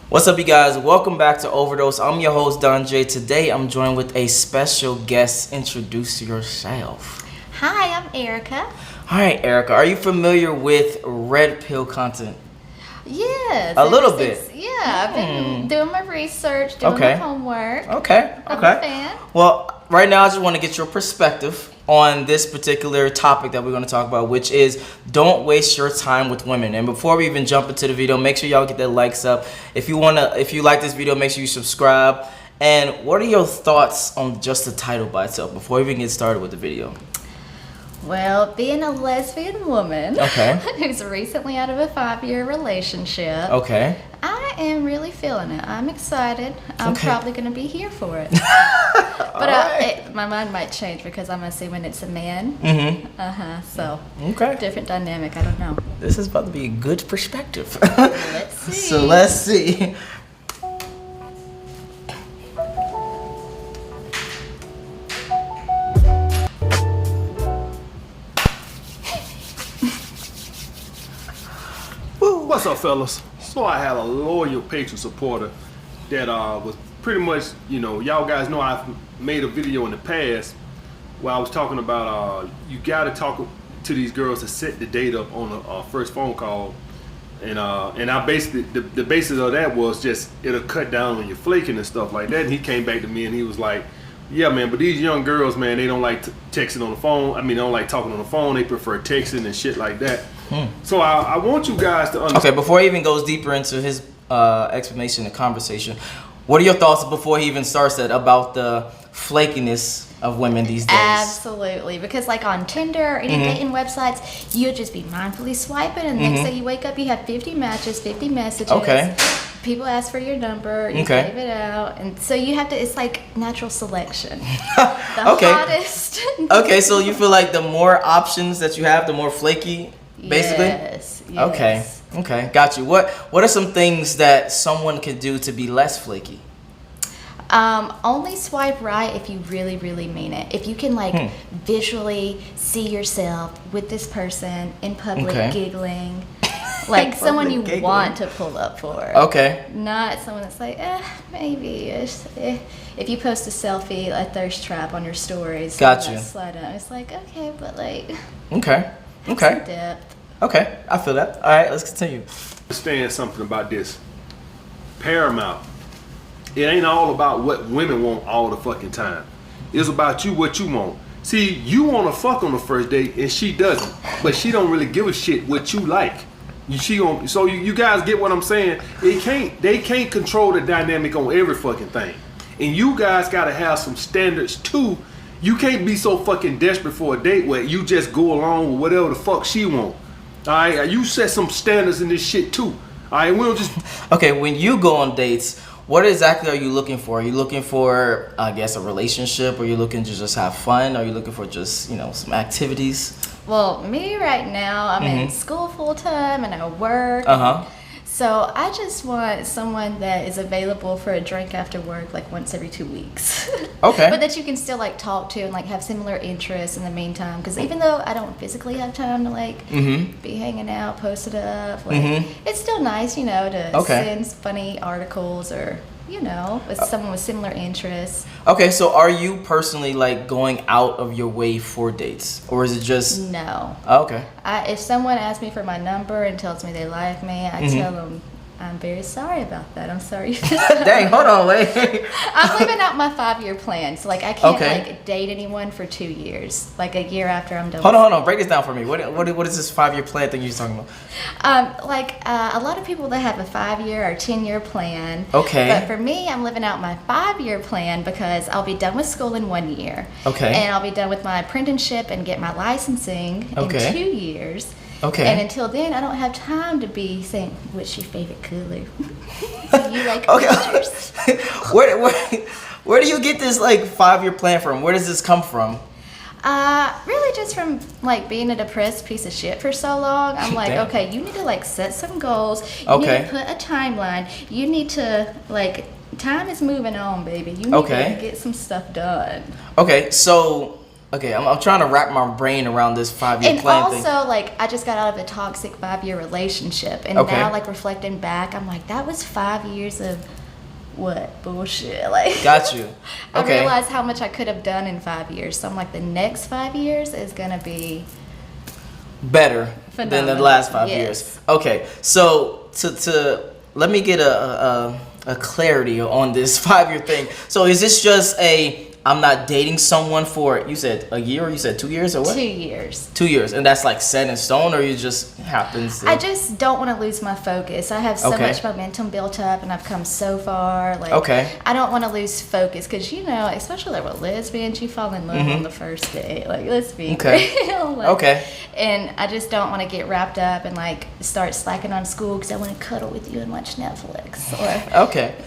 What's up, you guys? Welcome back to Overdose. I'm your host, Jaye. Today, I'm joined with a special guest. Introduce yourself. Hi, I'm Erica. All right, Erica. Are you familiar with red pill content? Yes. A little bit. Yeah, I've been doing my research, doing my homework. Okay. I'm a fan. Well, right now, I just want to get your perspective on this particular topic that we're going to talk about, which is don't waste your time with women. And before we even jump into the video, make sure y'all get that likes up. If you like this video, make sure you subscribe. And what are your thoughts on just the title by itself before we even get started with the video? Well, being a lesbian woman who's recently out of a 5-year relationship, I am really feeling it. I'm excited. I'm probably going to be here for it. But my mind might change because I'm assuming it's a man. So, different dynamic. I don't know. This is about to be a good perspective. Let's see. So let's see. What's up, fellas? So I had a loyal patron supporter that was pretty much, y'all guys know I've made a video in the past where I was talking about you gotta talk to these girls to set the date up on a first phone call, and I basically the basis of that was just it'll cut down on your flaking and stuff like that. And he came back to me and he was like, yeah, man, but these young girls, man, they don't like texting on the phone. I mean, they don't like talking on the phone. They prefer texting and shit like that. So I want you guys to understand. Okay, before he even goes deeper into his explanation and conversation, what are your thoughts before he even starts that about the flakiness of women these days? Absolutely, because like on Tinder or any dating websites, you'll just be mindfully swiping, and next day you wake up, you have 50 matches, 50 messages. People ask for your number, you give it out, and so you have to. It's like natural selection. The hottest. Okay, so you feel like the more options that you have, the more flaky, basically. Yes. Okay, got you. What are some things that someone can do to be less flaky? Only swipe right if you really, really mean it. If you can visually see yourself with this person in public giggling, like someone you want to pull up for. Not someone that's like, maybe. If you post a selfie, a thirst trap on your stories, gotcha. Slide out. It's like, okay, but like, some depth. Okay, I feel that. All right, let's continue. Understand something about this. Paramount. It ain't all about what women want all the fucking time. It's about you, what you want. See, you want to fuck on the first date and she doesn't, but she don't really give a shit what you like. So you guys get what I'm saying? They can't control the dynamic on every fucking thing, and you guys gotta have some standards too. You can't be so fucking desperate for a date where you just go along with whatever the fuck she want. All right, you set some standards in this shit too. All right, we don't just. Okay, when you go on dates, what exactly are you looking for? Are you looking for, I guess, a relationship? Or are you looking to just have fun? Are you looking for just, some activities? Well, me right now, I'm in school full time and I work. So I just want someone that is available for a drink after work like once every 2 weeks. But that you can still like talk to and like have similar interests in the meantime. Because even though I don't physically have time to be hanging out, post it up, it's still nice, to send funny articles or with someone with similar interests. Okay, so are you personally like going out of your way for dates, or is it just no? Okay. If someone asks me for my number and tells me they like me, I tell them I'm very sorry about that. I'm sorry. Dang, hold on, wait. I'm living out my 5-year plan, so like I can't date anyone for 2 years, like a year after I'm done. Hold on, break this down for me. What is this 5-year plan thing you're talking about? A lot of people that have a 5-year or 10-year plan. Okay. But for me, I'm living out my 5-year plan because I'll be done with school in 1 year. Okay. And I'll be done with my apprenticeship and get my licensing in 2 years. Okay. And until then, I don't have time to be saying, what's your favorite color? Do you like pictures? Where do you get this like 5-year plan from? Where does this come from? Really just from like being a depressed piece of shit for so long. I'm like, okay, you need to like set some goals. You need to put a timeline. You need to like, time is moving on, baby. You need to get some stuff done. Okay, so Okay, I'm trying to wrap my brain around this 5-year plan thing. And also, like, I just got out of a toxic 5-year relationship. And now, like, reflecting back, I'm like, that was 5 years of what? Bullshit. Like, got you. Okay. I realized how much I could have done in 5 years. So I'm like, the next 5 years is going to be better than the last 5 years. Okay, so to let me get a clarity on this 5-year thing. So is this just I'm not dating someone for, you said a year, or you said 2 years, or what? 2 years. 2 years, and that's like set in stone, or you just happens to... I just don't want to lose my focus. I have so much momentum built up, and I've come so far. Like, I don't want to lose focus, because, you know, especially like with lesbians, you fall in love on the first date. Like, let's be real. Like, and I just don't want to get wrapped up and like start slacking on school because I want to cuddle with you and watch Netflix. Or,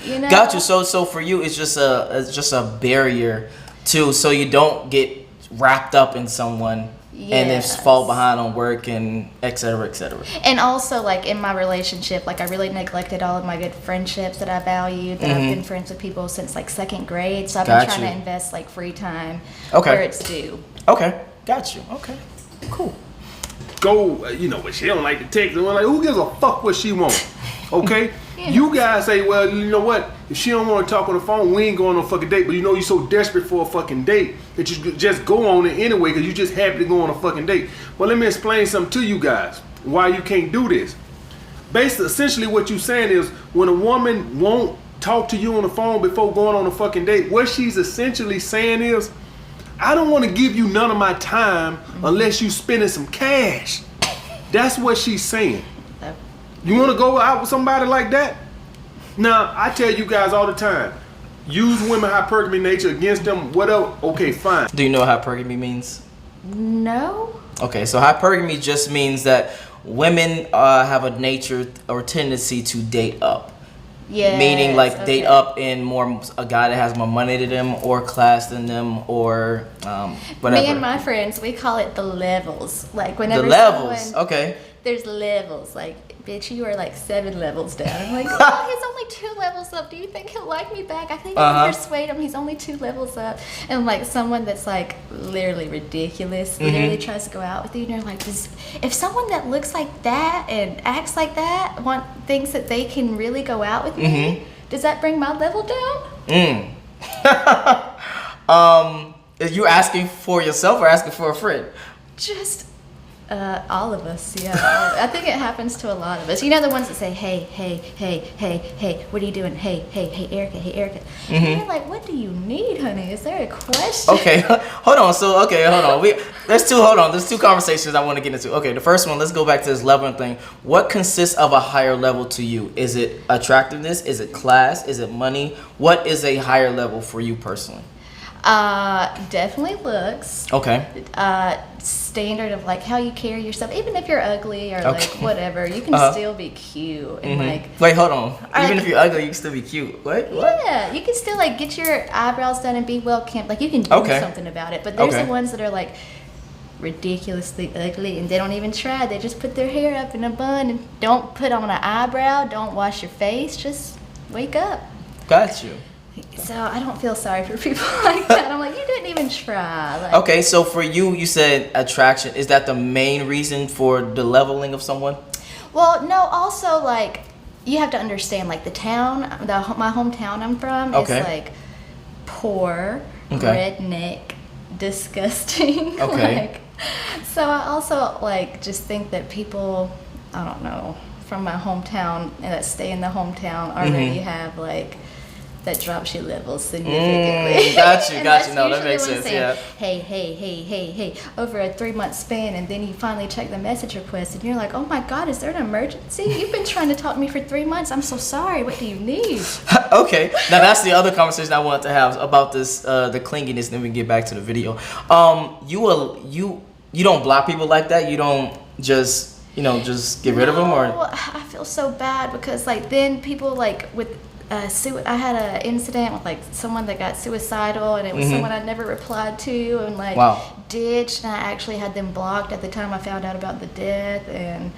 you know? Got you. So for you, it's just a barrier too, so you don't get wrapped up in someone and then fall behind on work and et cetera, et cetera. And also, like, in my relationship, like, I really neglected all of my good friendships that I valued, that I've been friends with people since like 2nd grade, so I've been trying to invest like free time where it's due. Okay, got you. Okay, cool. Go, you know, but she don't like the text, and we're like, who gives a fuck what she wants? Okay? You guys say, well, you know what? If she don't want to talk on the phone, we ain't going on a fucking date. But you know you're so desperate for a fucking date that you just go on it anyway because you just happy to go on a fucking date. Well, let me explain something to you guys why you can't do this. Basically, essentially what you're saying is when a woman won't talk to you on the phone before going on a fucking date, what she's essentially saying is, I don't want to give you none of my time unless you spending some cash. That's what she's saying. You want to go out with somebody like that? Now, I tell you guys all the time, use women hypergamy nature against them, whatever, okay, fine. Do you know what hypergamy means? No. Okay, so hypergamy just means that women have a nature or tendency to date up. Yeah. Meaning like date up in more a guy that has more money than them or class than them or whatever. Me and my friends, we call it the levels. Like whenever the levels, there's levels. Like, bitch, you are like 7 levels down. I'm like, oh, he's only 2 levels up. Do you think he'll like me back? I think I can persuade him. He's only 2 levels up. And like someone that's like literally ridiculous, literally tries to go out with you, and you're like, if someone that looks like that and acts like that thinks that they can really go out with me, does that bring my level down? Are you asking for yourself or asking for a friend? Just all of us, yeah. I think it happens to a lot of us. You know, the ones that say, hey, what are you doing? Hey, Erica. And you're like, what do you need, honey? Is there a question? Okay, hold on. So, hold on. There's two conversations I want to get into. Okay, the first one, let's go back to this leveling thing. What consists of a higher level to you? Is it attractiveness? Is it class? Is it money? What is a higher level for you personally? Definitely looks. Okay. Standard of like how you carry yourself, even if you're ugly or like whatever, you can still be cute and like. Wait, hold on. Even if you're ugly, you can still be cute. What? Yeah, you can still like get your eyebrows done and be well kempt. Like you can do something about it. But there's the ones that are like ridiculously ugly and they don't even try. They just put their hair up in a bun and don't put on an eyebrow. Don't wash your face. Just wake up. Got you. So I don't feel sorry for people like that. I'm like, you didn't even try. Like, okay, so for you, you said attraction. Is that the main reason for the leveling of someone? Well, no. Also, like, you have to understand, like, the town, my hometown I'm from is like poor, redneck, disgusting. Okay. So I also like just think that people, I don't know, from my hometown and that stay in the hometown already have like. That drops your levels significantly. Got you. No, that makes sense. Saying, hey, over a 3-month span, and then you finally check the message request, and you're like, oh my God, is there an emergency? You've been trying to talk to me for 3 months. I'm so sorry. What do you need? Okay. Now that's the other conversation I wanted to have about this, the clinginess. Then we can get back to the video. You don't block people like that. You don't just get rid of them, or I feel so bad because like then people like with. I had an incident with like someone that got suicidal, and it was someone I never replied to, and like ditched, and I actually had them blocked at the time I found out about the death, and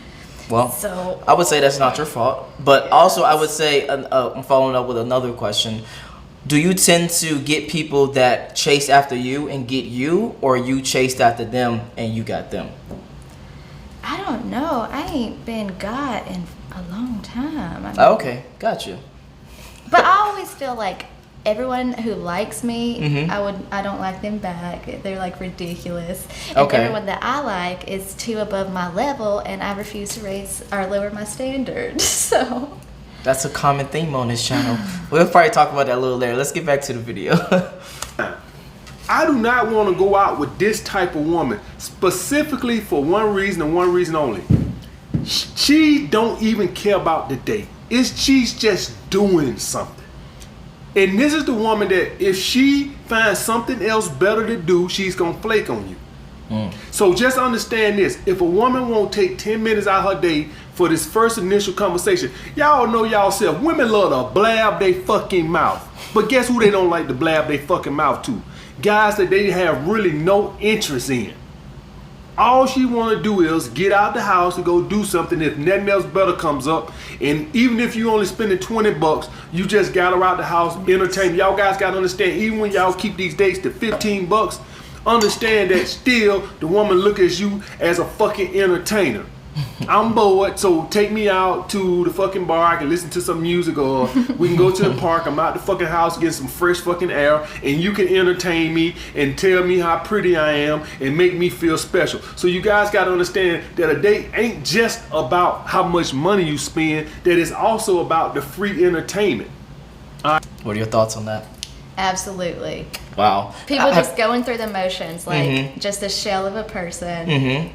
I would say that's not your fault, but also I would say I'm following up with another question. do you tend to get people that chase after you and get you, or you chased after them and you got them? I don't know. I ain't been got in a long time. Okay, got you. But I always feel like everyone who likes me, I don't like them back. They're like ridiculous. And everyone that I like is too above my level, and I refuse to raise or lower my standards. So that's a common theme on this channel. We'll probably talk about that a little later. Let's get back to the video. I do not want to go out with this type of woman specifically for one reason and one reason only. She don't even care about the date. She's just doing something. And this is the woman that if she finds something else better to do, she's gonna flake on you. So just understand this. If a woman won't take 10 minutes out of her day for this first initial conversation, y'all know y'all self, women love to blab they fucking mouth. But guess who they don't like to blab they fucking mouth to? Guys that they have really no interest in. All she want to do is get out the house and go do something if nothing else better comes up. And even if you only spending $20, you just got her out the house, entertain. Y'all guys got to understand, even when y'all keep these dates to $15, understand that still the woman look at you as a fucking entertainer. I'm bored, so take me out to the fucking bar. I can listen to some music, or we can go to the park. I'm out the fucking house getting some fresh fucking air, and you can entertain me and tell me how pretty I am and make me feel special. So you guys got to understand that a date ain't just about how much money you spend, that it's also about the free entertainment. What are your thoughts on that? Absolutely. Wow. People just going through the motions, like just a shell of a person.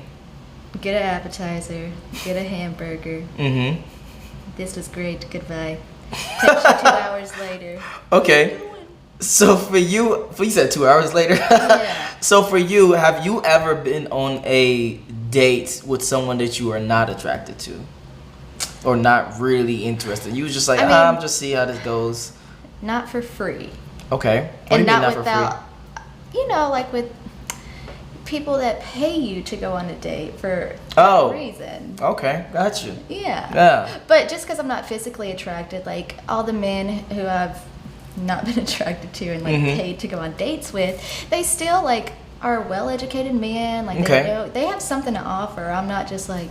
Get an appetizer, get a hamburger. This was great, goodbye. Takes you 2 hours later. Okay. So for you said 2 hours later? Yeah. So for you, have you ever been on a date with someone that you are not attracted to? Or not really interested? You was just like, I'm just see how this goes. Not for free. Okay. What And do you mean not not without, for free? you know, like with people that pay you to go on a date for a reason. Okay, got you. Yeah. But just because I'm not physically attracted, like all the men who I've not been attracted to and like paid to go on dates with, they still like are well-educated men. Like they know they have something to offer. I'm not just like.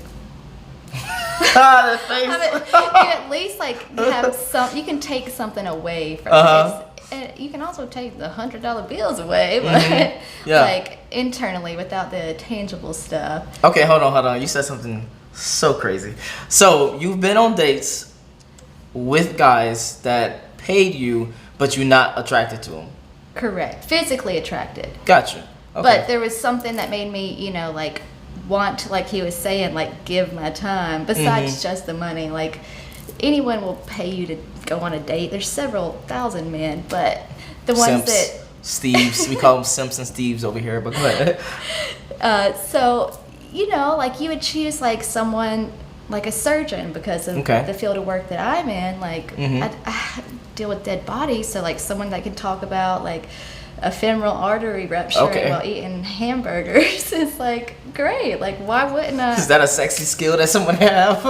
The face. You at least like have some. You can take something away from it. And you can also take the $100 bills away, but like internally without the tangible stuff. Okay, hold on. You said something so crazy. So you've been on dates with guys that paid you, but you're not attracted to them. Correct. Physically attracted. Gotcha. Okay. But there was something that made me, you know, like want to, like he was saying, like give my time besides just the money. Like anyone will pay you to go on a date. There's several thousand men, but the ones that Steves, we call them Simps and Steves over here, but go ahead. So, you know, like you would choose like someone like a surgeon because of the field of work that I'm in. Like I deal with dead bodies, so like someone that can talk about like a femoral artery rupturing while eating hamburgers is like great. Like why wouldn't I? Is that a sexy skill that someone have?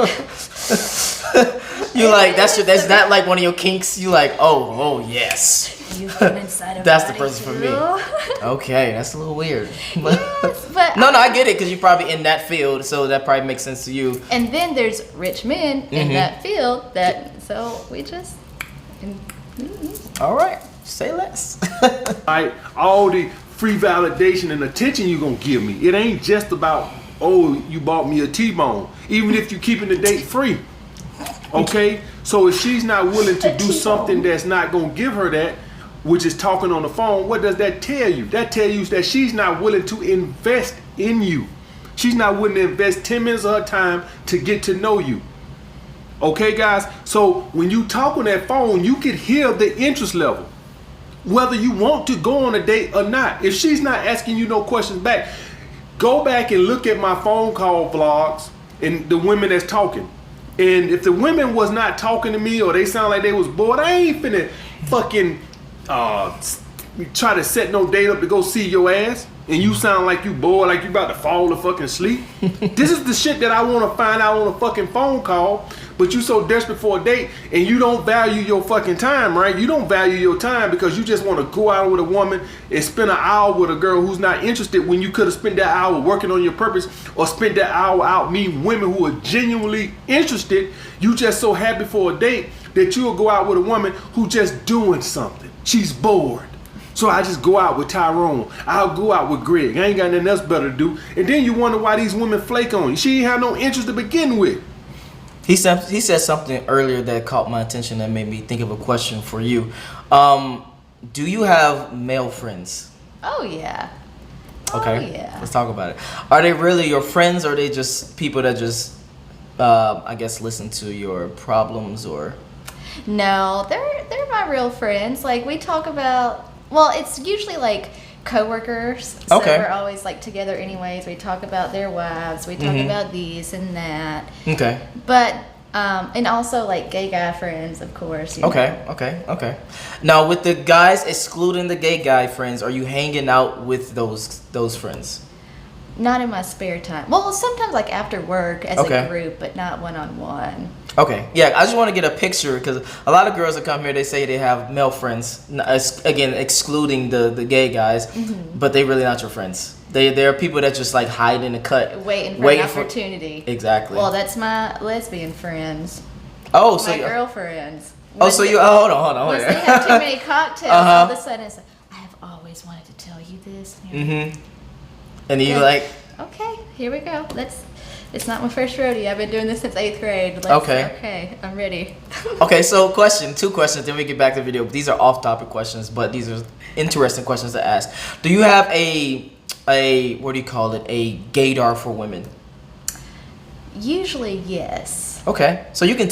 You like that's that like one of your kinks? You like oh yes. You've been inside of that's the person for me. Okay, that's a little weird. Yes, but no, I get it because you're probably in that field, so that probably makes sense to you. And then there's rich men in that field so we just. All right. Say less. Right, all the free validation and attention you gonna give me. It ain't just about, you bought me a T-bone. Even if you keeping the date free. Okay? So if she's not willing to do something that's not gonna give her that, which is talking on the phone, what does that tell you? That tells you that she's not willing to invest in you. She's not willing to invest 10 minutes of her time to get to know you. Okay, guys? So when you talk on that phone, you can hear the interest level. Whether you want to go on a date or not. If she's not asking you no questions back, go back and look at my phone call vlogs and the women that's talking. And if the women was not talking to me or they sound like they was bored, I ain't finna fucking try to set no date up to go see your ass. And you sound like you bored, like you about to fall to fucking sleep. This is the shit that I want to find out on a fucking phone call. but you so desperate for a date and you don't value your fucking time, right? You don't value your time because you just want to go out with a woman and spend an hour with a girl who's not interested when you could have spent that hour working on your purpose or spent that hour out meeting women who are genuinely interested. You just so happy for a date that you'll go out with a woman who just doing something. She's bored. So I just go out with Tyrone. I'll go out with Greg. I ain't got nothing else better to do. And then you wonder why these women flake on you. She ain't have no interest to begin with. He said something earlier that caught my attention that made me think of a question for you. Do you have male friends? Oh, yeah. Okay. Oh, yeah. Let's talk about it. Are they really your friends, or are they just people that just, I guess, listen to your problems, or? No, they're my real friends. Like, we talk about... Well, it's usually like coworkers. So we're always like together anyways. We talk about their wives. We talk about these and that. Okay. But and also like gay guy friends, of course. Okay. Now, with the guys, excluding the gay guy friends, are you hanging out with those friends? Not in my spare time. Well, sometimes like after work as a group, but not one-on-one. Okay. Yeah, I just want to get a picture because a lot of girls that come here, they say they have male friends. Again, excluding the gay guys, but they really not your friends. They are people that just like hide in the cut, waiting for an opportunity. Exactly. Well, that's my lesbian friends. Oh, so my girlfriends. Hold on. Once they have too many cocktails, all of a sudden it's like, I have always wanted to tell you this. And you like, okay, here we go. It's not my first rodeo. I've been doing this since 8th grade. Okay, I'm ready. Okay, so two questions, then we get back to the video. These are off-topic questions, but these are interesting questions to ask. Do you have a what do you call it? A gaydar for women? Usually, yes. Okay, so you can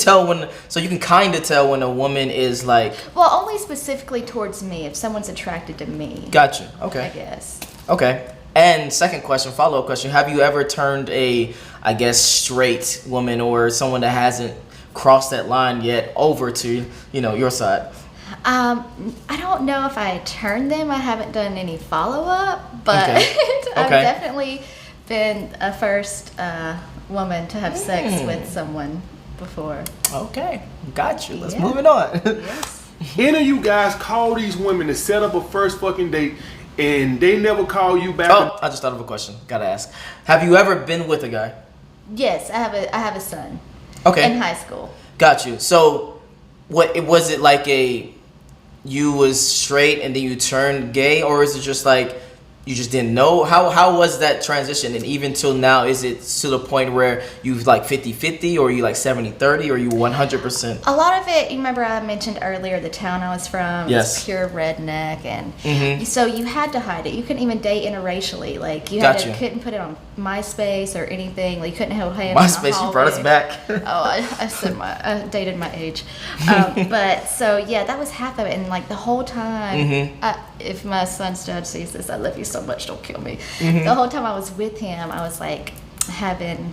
kind of tell when a woman is like. Well, only specifically towards me. If someone's attracted to me. Gotcha. Okay. I guess. Okay. And second question, follow-up question. Have you ever turned a, I guess, straight woman or someone that hasn't crossed that line yet over to, your side? I don't know if I turned them. I haven't done any follow-up, but I've definitely been a first woman to have sex with someone before. Okay. Got you. Let's move it on. Yes. Any of you guys call these women to set up a first fucking date and they never call you back? Oh, I just thought of a question. Gotta ask. Have you ever been with a guy? Yes, I have a son. Okay. In high school. Got you. So, was it like you was straight and then you turned gay, or is it just like you just didn't know? How was that transition? And even till now, is it to the point where you like 50-50, or you like 70-30, or you 100%? A lot of it, you remember I mentioned earlier the town I was from was pure redneck, and so you had to hide it. You couldn't even date interracially. Like you couldn't put it on MySpace or anything. Like you couldn't hold hands. MySpace, you brought us back. I dated my age, but so yeah, that was half of it. And like the whole time, if my son's dad sees this, I love you so much, don't kill me. The whole time I was with him, I was like having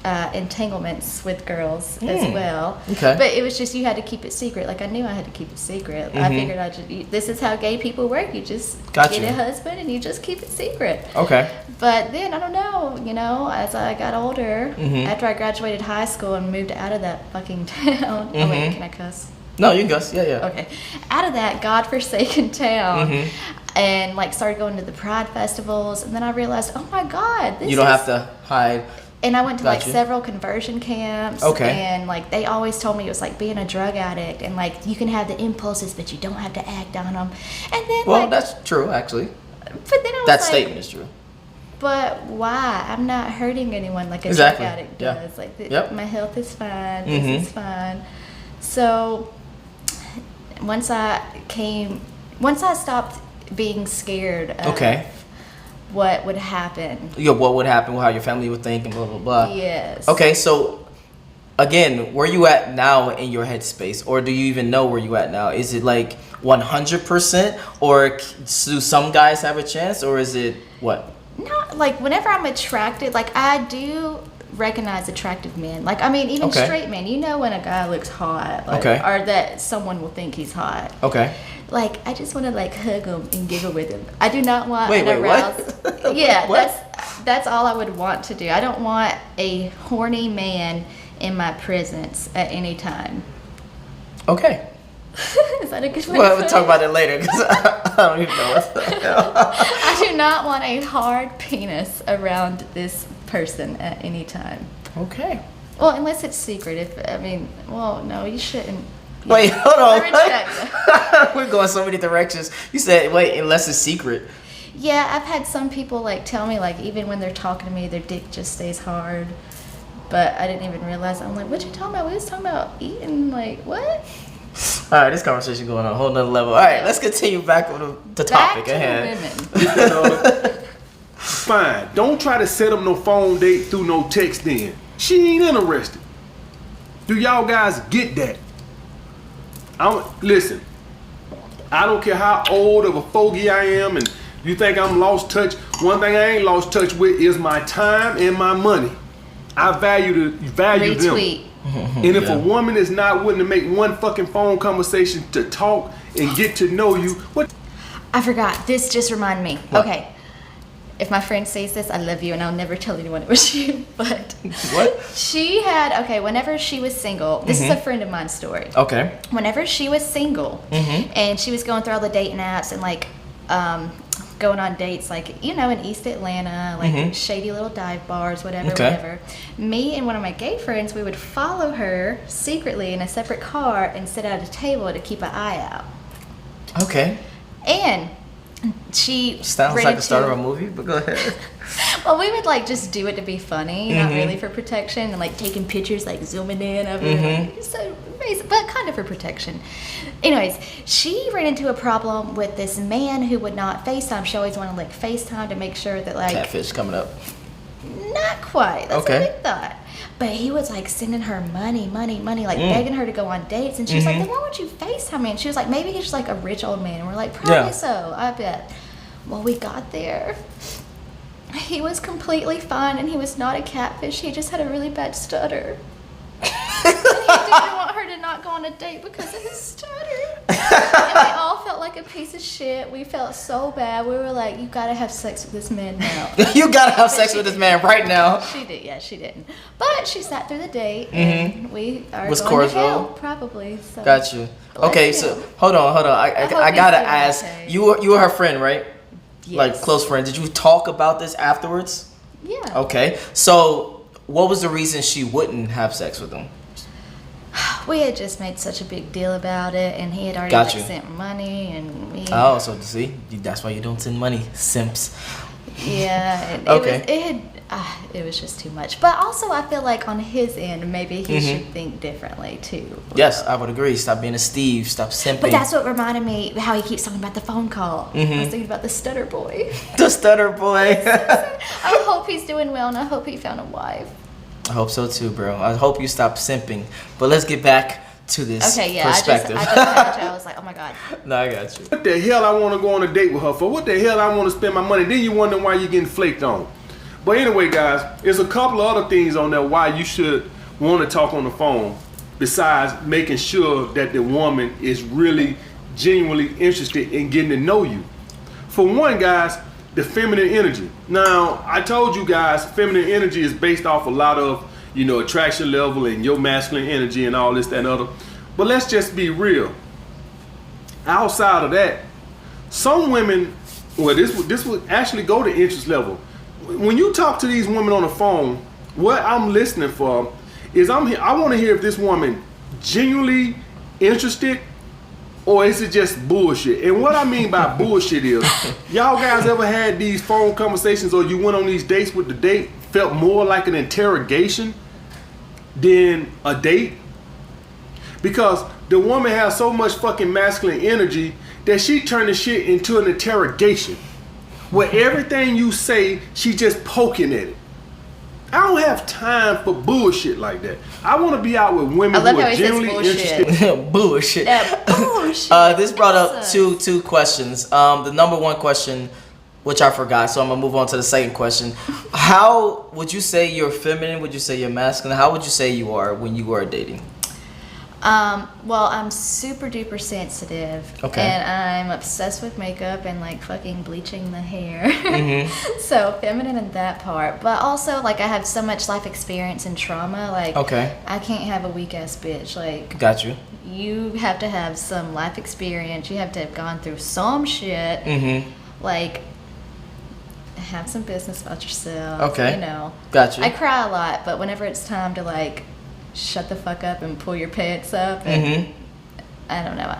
entanglements with girls as well. Okay. But it was just, you had to keep it secret. Like I knew I had to keep it secret. I figured this is how gay people work. You just get a husband and you just keep it secret. Okay. But then I don't know, as I got older, after I graduated high school and moved out of that fucking town. Oh wait, can I cuss? No, you can cuss. Yeah. Okay. Out of that godforsaken town. And like started going to the pride festivals, and then I realized, oh my god, you don't have to hide. And I went to several conversion camps, and like they always told me it was like being a drug addict, and like you can have the impulses but you don't have to act on them. And then that's true actually. But then I was that statement is true. But why? I'm not hurting anyone like a drug addict does. Like my health is fine, this is fine. So once I stopped being scared of what would happen. What would happen, how your family would think, and blah, blah, blah. Yes. Okay, so, again, where you at now in your headspace? Or do you even know where you at now? Is it like 100%? Or do some guys have a chance? Or is it what? Not, like, whenever I'm attracted, like, I do recognize attractive men. Like, I mean, even straight men. You know when a guy looks hot. Like, or that someone will think he's hot. Okay. Like, I just want to, like, hug him and giggle with him. I do not want an aroused... Yeah, that's all I would want to do. I don't want a horny man in my presence at any time. Okay. Is that a good way Well, to we'll put talk it? about it later because I don't even know what the hell. I do not want a hard penis around this person at any time. Okay. Well, unless it's secret. No, you shouldn't. Wait, hold on. Let me check. We're going so many directions. You said, wait, unless it's secret. Yeah, I've had some people like tell me like even when they're talking to me, their dick just stays hard. But I didn't even realize. I'm like, what you talking about? We was talking about eating. Like what? All right, this conversation going on a whole nother level. All right, let's continue back on the topic Back to at hand. the women. Fine. Don't try to set up no phone date through no text then. She ain't interested. Do y'all guys get that? Listen, I don't care how old of a fogey I am and you think I'm lost touch. One thing I ain't lost touch with is my time and my money. I value them. Retweet. And if a woman is not willing to make one fucking phone conversation to talk and get to know you, what? I forgot. This just reminded me. What? Okay. If my friend says this, I love you, and I'll never tell anyone it was you. But What? she had, whenever she was single, this is a friend of mine's story. Okay. Whenever she was single, and she was going through all the dating apps and like going on dates, like, you know, in East Atlanta, like shady little dive bars, whatever. Me and one of my gay friends, we would follow her secretly in a separate car and sit at a table to keep an eye out. Okay. And she Sounds ran like the start of a into- movie, but go ahead. Well, we would like just do it to be funny, not really for protection, and like taking pictures, like zooming in of her, like, so amazing, but kind of for protection. Anyways, she ran into a problem with this man who would not FaceTime. She always wanted like FaceTime to make sure that like Catfish coming up. not quite. That's Okay. what we thought. But he was like sending her money, like begging her to go on dates, and she was like, "Then why would you FaceTime me?" And she was like, "Maybe he's just like a rich old man." And we're like, "Probably Yeah. so. I bet." Well, we got there. He was completely fine, and he was not a catfish. He just had a really bad stutter. And he didn't want her to not go on a date because of his stutter. And we all felt like a piece of shit. We felt so bad. We were like, "You gotta have sex with this man now." You gotta have sex with this man right now. She did, yeah, she didn't. But she sat through the date, and we are Was going to cordial? hell, probably. So. Got you. Bless Okay, you. so hold on. I hope gotta he's doing ask. okay. You were her friend, right? Yes. Like close friend. Did you talk about this afterwards? Yeah. Okay. So what was the reason she wouldn't have sex with him? We had just made such a big deal about it, and he had already Got like, you. sent money, and we. Oh, so see, that's why you don't send money, simps. Yeah. And Okay. it was just too much. But also, I feel like on his end, maybe he should think differently too. Yes, I would agree. Stop being a Steve. Stop simping. But that's what reminded me how he keeps talking about the phone call. I was thinking about the stutter boy. the stutter boy. I hope he's doing well, and I hope he found a wife. I hope so too, bro. I hope you stop simping. But let's get back to this Okay, yeah, perspective. I just had you. I was like, oh my god. No, I got you. What the hell I want to go on a date with her for? What the hell I want to spend my money? Then you wonder why you're getting flaked on. But anyway, guys, there's a couple of other things on there why you should want to talk on the phone besides making sure that the woman is really genuinely interested in getting to know you. For one, guys, the feminine energy. Now, I told you guys, feminine energy is based off a lot of, you know, attraction level and your masculine energy and all this, that, and other. But let's just be real. Outside of that, some women, well, this would actually go to interest level. When you talk to these women on the phone, what I'm listening for is I want to hear if this woman genuinely interested or is it just bullshit? And what I mean by bullshit is, y'all guys ever had these phone conversations or you went on these dates with the date felt more like an interrogation than a date? Because the woman has so much fucking masculine energy that she turned the shit into an interrogation. Where everything you say, she just poking at it. I don't have time for bullshit like that. I want to be out with women love who how are he says genuinely bullshit. interested. Bullshit. Yeah, bullshit. This brought up Jesus. two questions. The number one question, which I forgot, so I'm gonna move on to the second question. How would you say you're feminine? Would you say you're masculine? How would you say you are when you are dating? Well, I'm super duper sensitive. Okay. And I'm obsessed with makeup and like fucking bleaching the hair. So feminine in that part. But also like I have so much life experience and trauma. Like I can't have a weak ass bitch. Like got you. You have to have some life experience. You have to have gone through some shit. Like have some business about yourself. Okay. You know. Got you. I cry a lot, but whenever it's time to like shut the fuck up and pull your pants up, and I don't know.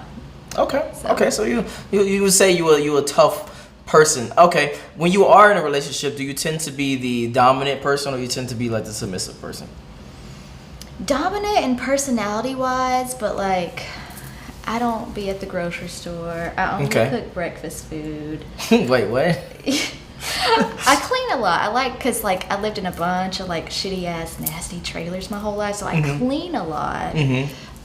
Okay. So you would say you a tough person. Okay. When you are in a relationship, do you tend to be the dominant person, or you tend to be like the submissive person? Dominant and personality wise, but like I don't be at the grocery store. I only cook breakfast food. Wait, what? I clean a lot. I like, cause like I lived in a bunch of like shitty ass nasty trailers my whole life, so I clean a lot.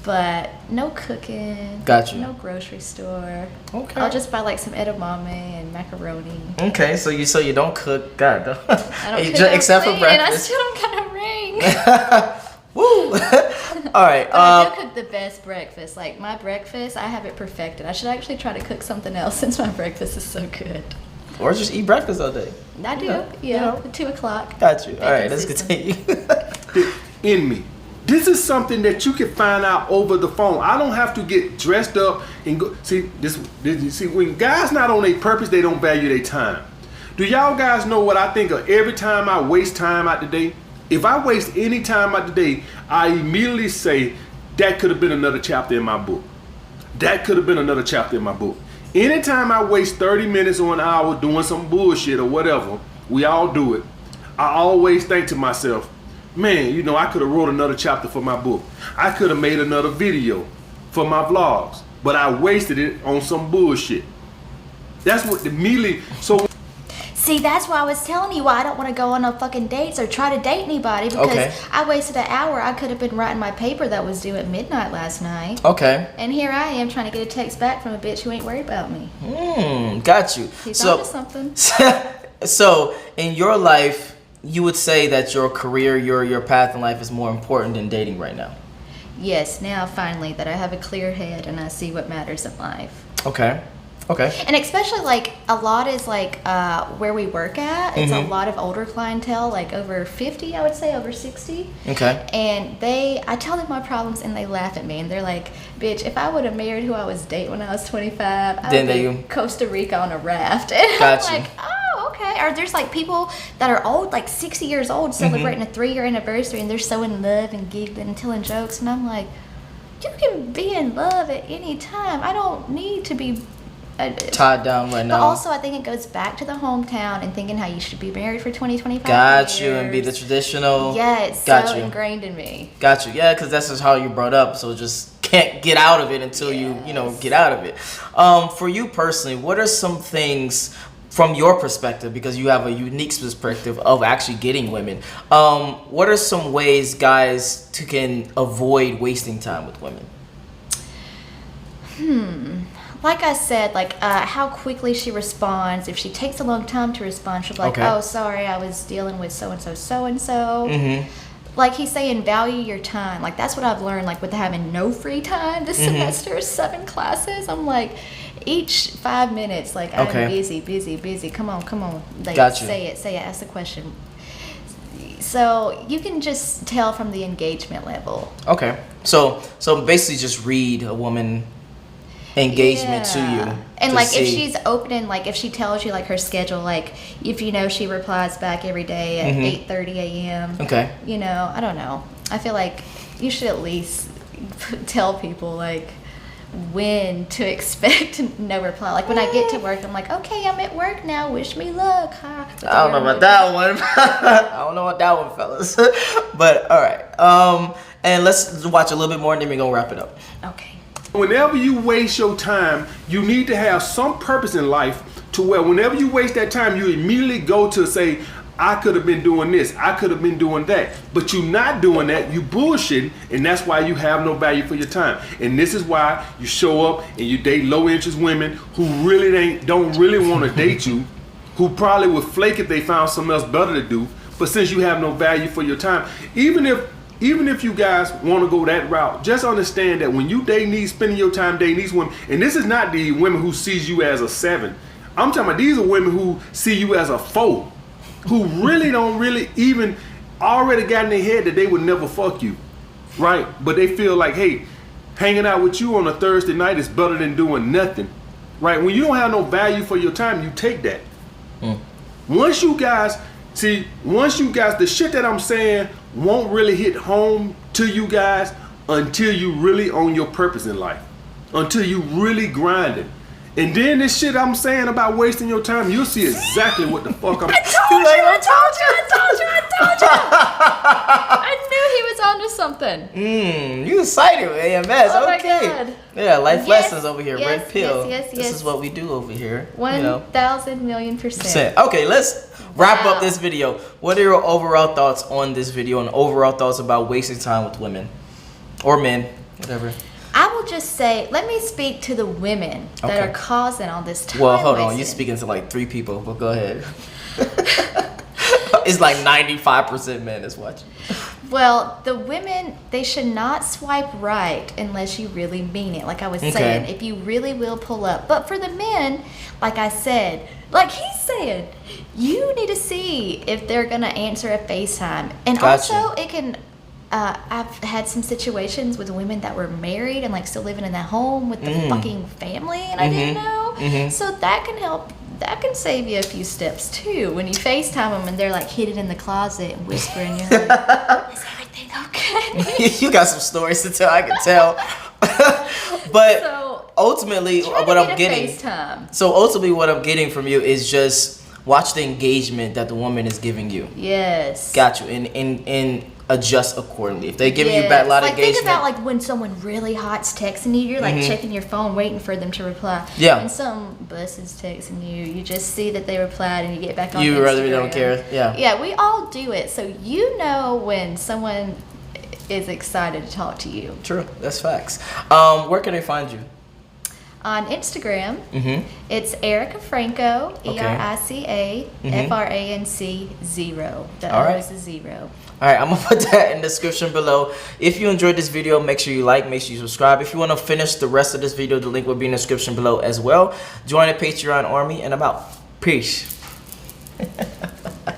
But no cooking. Got you. No grocery store. Okay. I'll just buy like some edamame and macaroni. Okay, so you don't cook. God, I don't cook, except for breakfast. And I still don't got a ring. Woo! All right. But I do cook the best breakfast. Like my breakfast, I have it perfected. I should actually try to cook something else since my breakfast is so good. Or just eat breakfast all day. I do. At 2 o'clock. Got you. All right, let's continue. In me. This is something that you can find out over the phone. I don't have to get dressed up and go. See, see, when guys not on their purpose, they don't value their time. Do y'all guys know what I think of every time I waste time out the day? If I waste any time out the day, I immediately say, that could have been another chapter in my book. That could have been another chapter in my book. Anytime I waste 30 minutes or an hour doing some bullshit or whatever, we all do it. I always think to myself, man, you know, I could have wrote another chapter for my book. I could have made another video for my vlogs, but I wasted it on some bullshit. That's what immediately, so. See, that's why I was telling you why I don't want to go on no fucking dates or try to date anybody, because I wasted an hour. I could have been writing my paper that was due at midnight last night. Okay. And here I am trying to get a text back from a bitch who ain't worried about me. Got you. He's onto something. So, in your life, you would say that your career, your path in life is more important than dating right now? Yes, now finally that I have a clear head and I see what matters in life. Okay. And especially like a lot is like where we work at, it's a lot of older clientele, like over 50, I would say, over 60. Okay. And I tell them my problems and they laugh at me and they're like, bitch, if I would have married who I was dating when I was 25, I would be Costa Rica on a raft. And I'm like, oh, okay. Or there's like people that are old, like 60 years old, celebrating a 3-year anniversary, and they're so in love and giggling and telling jokes. And I'm like, you can be in love at any time. I don't need to be tied down right now. But also I think it goes back to the hometown and thinking how you should be married for 20, 25 Got years. you, and be the traditional. Yeah, it's so ingrained in me. Got you. Yeah, because that's just how you brought up, so just can't get out of it until you get out of it. For you personally, what are some things from your perspective, because you have a unique perspective of actually getting women, what are some ways guys can avoid wasting time with women? Like I said, like how quickly she responds. If she takes a long time to respond, she'll be like, oh, sorry, I was dealing with so-and-so, so-and-so. Like he's saying, value your time. Like that's what I've learned, like with having no free time this semester, 7 classes. I'm like, each 5 minutes, like I'm busy. Come on. Like, say it, ask the question. So you can just tell from the engagement level. Okay. So basically just read a woman engagement to you, and like if she's opening, like if she tells you like her schedule, like if you know she replies back every day at 8:30 a.m. Okay. You know, I don't know. I feel like you should at least tell people like when to expect no reply. Like when I get to work, I'm like, okay, I'm at work now. Wish me luck. Huh? I don't know about that one. I don't know about that one, fellas. But all right. And let's watch a little bit more, and then we're gonna wrap it up. Okay. Whenever you waste your time, you need to have some purpose in life to where whenever you waste that time, you immediately go to say, I could have been doing this, I could have been doing that. But you're not doing that, you bullshitting, and that's why you have no value for your time. And this is why you show up and you date low interest women who really don't really want to date you, who probably would flake if they found something else better to do. But since you have no value for your time, even if even if you guys want to go that route, just understand that when you spending your time dating these women, and this is not the women who sees you as a 7. I'm talking about these are women who see you as a 4, who really don't really even already got in their head that they would never fuck you, right? But they feel like, hey, hanging out with you on a Thursday night is better than doing nothing, right? When you don't have no value for your time, you take that. Once you guys, the shit that I'm saying won't really hit home to you guys until you really own your purpose in life, until you really grinding. And then this shit I'm saying about wasting your time, you'll see exactly what the fuck I'm. I told you. I knew he was onto something. You excited with AMS? Oh okay. My God. Yeah, life lessons over here. Yes, Red pill. Yes. This is what we do over here. 1,000,000,000%. Okay, let's wrap up this video. What are your overall thoughts on this video and overall thoughts about wasting time with women or men, whatever? I will just say, let me speak to the women that are causing all this time. Well, hold on. wasting. You're speaking to like 3 people, but go ahead. It's like 95% men is watching. Well, the women, they should not swipe right unless you really mean it. Like I was saying, if you really will pull up. But for the men, like I said, like he's saying, you need to see if they're going to answer a FaceTime. And also, it can... I've had some situations with women that were married and like still living in that home with the fucking family, and I didn't know. So that can help. That can save you a few steps too. When you FaceTime them and they're like hidden in the closet and whispering, you're like, "Is everything okay?" You got some stories to tell. I can tell. But so, ultimately, what I'm getting. FaceTime. So ultimately, what I'm getting from you is just watch the engagement that the woman is giving you. Yes. Got you. And adjust accordingly. If they're giving you back a lot of engagement. Think about like when someone really hot's texting you, you're like checking your phone waiting for them to reply. Yeah. And some bus is texting you, you just see that they replied and you get back on You Instagram. really don't care. Yeah. Yeah, we all do it. So you know when someone is excited to talk to you. True. That's facts. Where can they find you? On Instagram, it's Erica Franco, ERICA FRANC 0. The O is a 0. All right, I'm gonna put that in the description below. If you enjoyed this video, make sure you like, make sure you subscribe. If you want to finish the rest of this video, the link will be in the description below as well. Join the Patreon army, and I'm out. Peace.